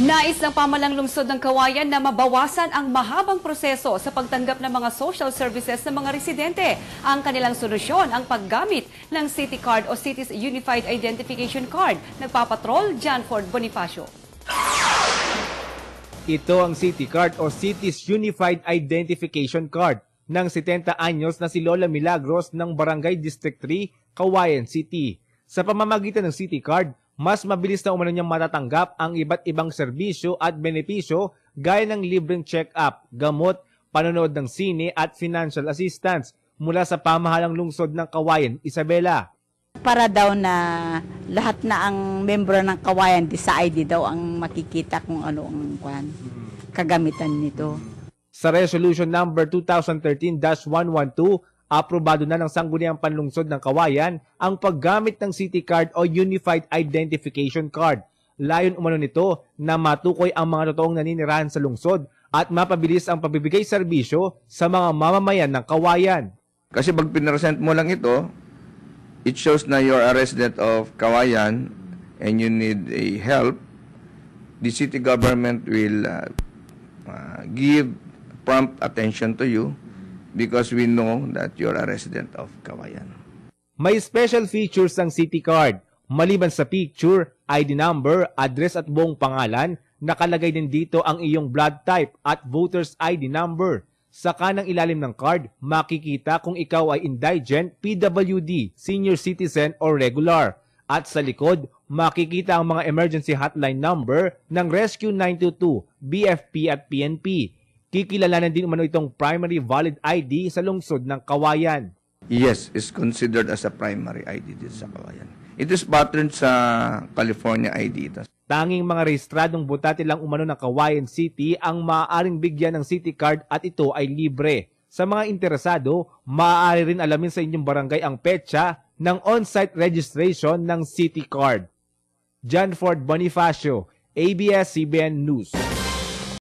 Nais ng pamahalang lungsod ng Cauayan na mabawasan ang mahabang proseso sa pagtanggap ng mga social services ng mga residente. Ang kanilang solusyon ang paggamit ng City Card o City's Unified Identification Card. Nagpapatrol, Janford Bonifacio. Ito ang City Card o City's Unified Identification Card ng 70 anyos na si Lola Milagros ng Barangay District 3, Cauayan City. Sa pamamagitan ng City Card, mas mabilis na umano niyang matatanggap ang iba't ibang serbisyo at benepisyo gaya ng libreng check-up, gamot, panonood ng sine at financial assistance mula sa pamahalang lungsod ng Cauayan, Isabela. Para daw na lahat na ang membro ng Cauayan sa ID daw ang makikita kung ano ang kagamitan nito. Sa Resolution number 2013-112, aprobado na ng Sangguniang Panlungsod ng Cauayan ang paggamit ng City Card o Unified Identification Card. Layon umano nito na matukoy ang mga totoong naninirahan sa lungsod at mapabilis ang pabibigay serbisyo sa mga mamamayan ng Cauayan. Kasi pag pinresent mo lang ito, it shows na you're a resident of Cauayan and you need a help. The city government will give prompt attention to you because we know that you're a resident of Cauayan. May special features ang City Card. Maliban sa picture, ID number, address at buong pangalan, nakalagay din dito ang iyong blood type at voter's ID number. Sa kanang ilalim ng card, makikita kung ikaw ay indigent, PWD, senior citizen o regular. At sa likod, makikita ang mga emergency hotline number ng Rescue 922, BFP at PNP. Kikilalanan din umano itong primary valid ID sa lungsod ng Cauayan. Yes, is considered as a primary ID dito sa Cauayan. It is patterned sa California ID ito. Tanging mga rehistradong butati lang umano ng Cauayan City ang maaaring bigyan ng City Card at ito ay libre. Sa mga interesado, maaari rin alamin sa inyong barangay ang petsa ng on-site registration ng City Card. Janford Bonifacio, ABS-CBN News.